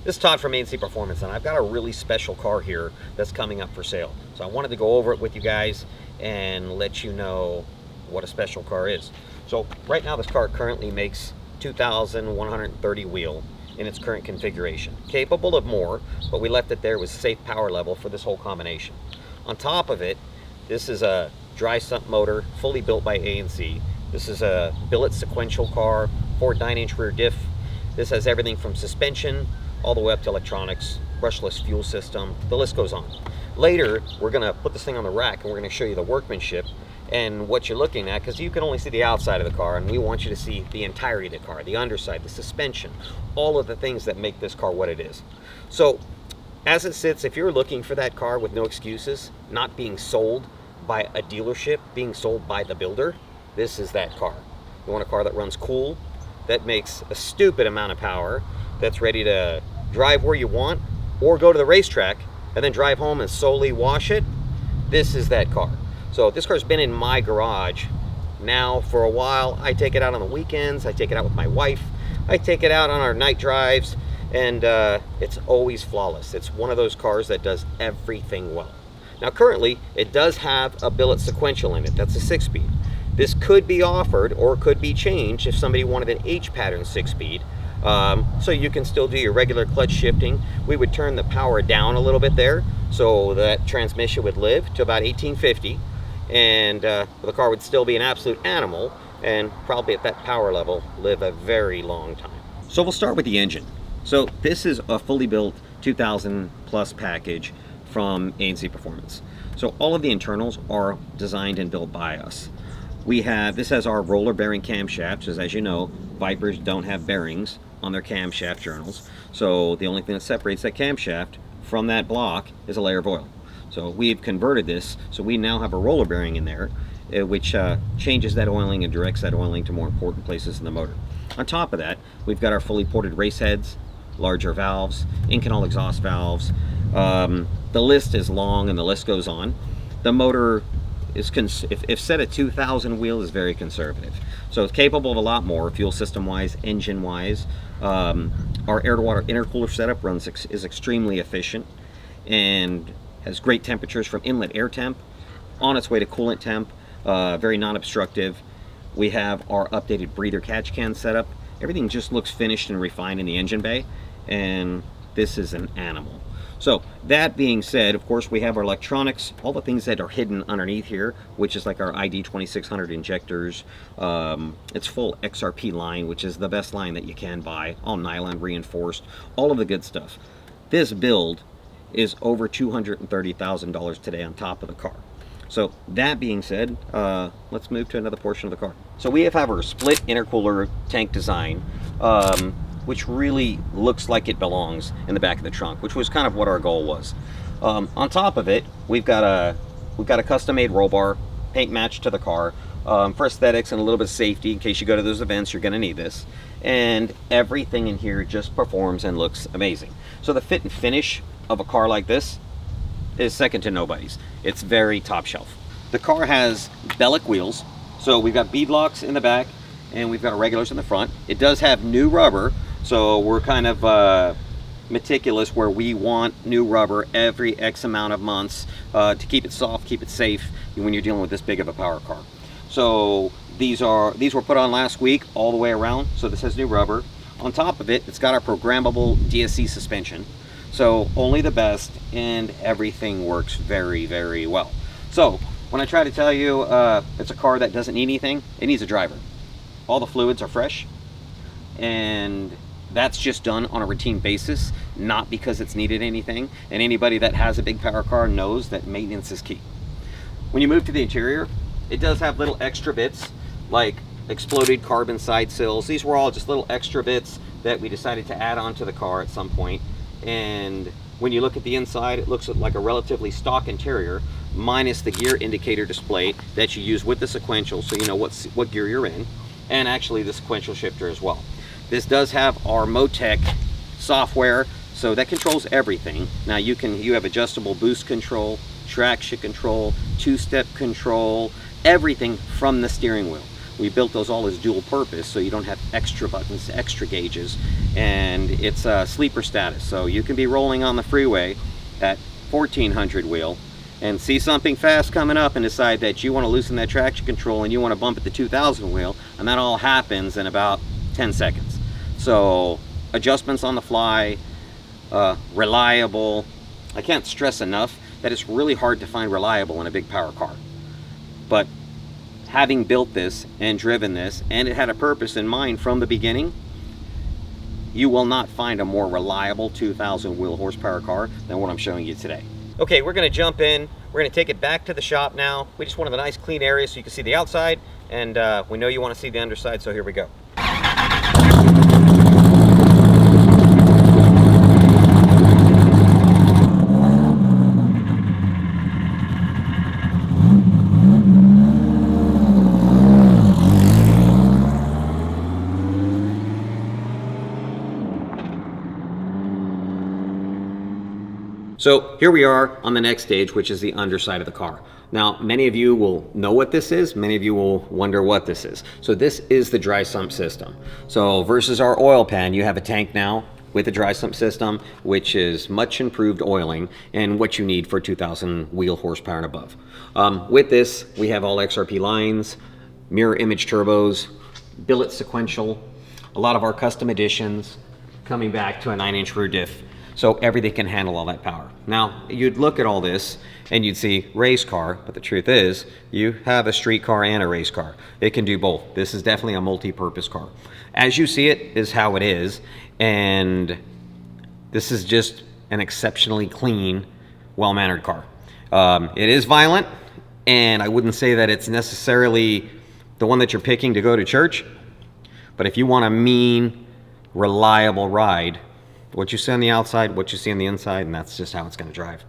This is Todd from ANC Performance, and I've got a really special car here that's coming up for sale. So I wanted to go over it with you guys and let you know what a special car is. So right now this car currently makes 2,130 wheel in its current configuration. Capable of more, but we left it there with safe power level for this whole combination. On top of it, this is a dry sump motor, fully built by ANC. This is a billet sequential car, Ford 9-inch rear diff. This has everything from suspension all the way up to electronics, brushless fuel system, the list goes on. Later, we're gonna put this thing on the rack and we're gonna show you the workmanship and what you're looking at, because you can only see the outside of the car, and we want you to see the entirety of the car, the underside, the suspension, all of the things that make this car what it is. So, as it sits, if you're looking for that car with no excuses, not being sold by a dealership, being sold by the builder, this is that car. You want a car that runs cool, that makes a stupid amount of power, that's ready to drive where you want, or go to the racetrack and then drive home and solely wash it. This is that car. So this car's been in my garage now for a while. I take it out on the weekends, I take it out with my wife, I take it out on our night drives, and it's always flawless. It's one of those cars that does everything well. Now currently, it does have a billet sequential in it. That's a 6-speed. This could be offered or could be changed if somebody wanted an H-pattern 6-speed. So you can still do your regular clutch shifting. We would turn the power down a little bit there so that transmission would live to about 1850, and the car would still be an absolute animal and probably at that power level live a very long time. So we'll start with the engine. So this is a fully built 2000 plus package from ANC Performance. So all of the internals are designed and built by us. This has our roller bearing camshafts, as you know, Vipers don't have bearings on their camshaft journals. So the only thing that separates that camshaft from that block is a layer of oil. So we've converted this, so we now have a roller bearing in there, which changes that oiling and directs that oiling to more important places in the motor. On top of that, we've got our fully ported race heads, larger valves, in-canal exhaust valves. The list is long and the list goes on. The motor is, if set at 2,000 wheel, is very conservative. So it's capable of a lot more, fuel system wise, engine wise. Our air-to-water intercooler setup is extremely efficient and has great temperatures from inlet air temp on its way to coolant temp, very non-obstructive. We have our updated breather catch can setup. Everything just looks finished and refined in the engine bay, and this is an animal. So that being said, of course, we have our electronics, all the things that are hidden underneath here, which is like our ID 2600 injectors. It's full XRP line, which is the best line that you can buy, all nylon reinforced, all of the good stuff. This build is over $230,000 today on top of the car. So that being said, let's move to another portion of the car. So we have our split intercooler tank design, which really looks like it belongs in the back of the trunk, which was kind of what our goal was. On top of it, we've got a custom-made roll bar, paint matched to the car, for aesthetics and a little bit of safety. In case you go to those events, you're going to need this. And everything in here just performs and looks amazing. So the fit and finish of a car like this is second to nobody's. It's very top shelf. The car has Bellic wheels, so we've got bead locks in the back and we've got regulars in the front. It does have new rubber, so we're kind of meticulous where we want new rubber every X amount of months to keep it soft, keep it safe when you're dealing with this big of a power car. So these were put on last week all the way around, so this has new rubber. On top of it, it's got our programmable DSC suspension. So only the best, and everything works very, very well. So when I try to tell you it's a car that doesn't need anything, it needs a driver. All the fluids are fresh, and that's just done on a routine basis, not because it's needed anything. And anybody that has a big power car knows that maintenance is key. When you move to the interior, it does have little extra bits like exploded carbon side sills. These were all just little extra bits that we decided to add on to the car at some point. And when you look at the inside, it looks like a relatively stock interior, minus the gear indicator display that you use with the sequential, so you know what gear you're in, and actually the sequential shifter as well. This does have our Motec software, so that controls everything. Now you have adjustable boost control, traction control, two-step control, everything from the steering wheel. We built those all as dual purpose, so you don't have extra buttons, extra gauges, and it's sleeper status. So you can be rolling on the freeway at 1400 wheel and see something fast coming up and decide that you want to loosen that traction control and you want to bump at the 2000 wheel, and that all happens in about 10 seconds. So adjustments on the fly, reliable. I can't stress enough that it's really hard to find reliable in a big power car. But having built this and driven this, and it had a purpose in mind from the beginning, you will not find a more reliable 2000 wheel horsepower car than what I'm showing you today. Okay, we're going to jump in. We're going to take it back to the shop now. We just wanted a nice clean area so you can see the outside, and we know you want to see the underside, so here we go. So here we are on the next stage, which is the underside of the car. Now, many of you will know what this is. Many of you will wonder what this is. So this is the dry sump system. So versus our oil pan, you have a tank now with a dry sump system, which is much improved oiling and what you need for 2000 wheel horsepower and above. With this, we have all XRP lines, mirror image turbos, billet sequential, a lot of our custom editions, coming back to a 9-inch rear diff. So everything can handle all that power. Now, you'd look at all this and you'd see race car, but the truth is, you have a street car and a race car. It can do both. This is definitely a multi-purpose car. As you see it is how it is, and this is just an exceptionally clean, well-mannered car. It is violent, and I wouldn't say that it's necessarily the one that you're picking to go to church, but if you want a mean, reliable ride, what you see on the outside, what you see on the inside, and that's just how it's going to drive.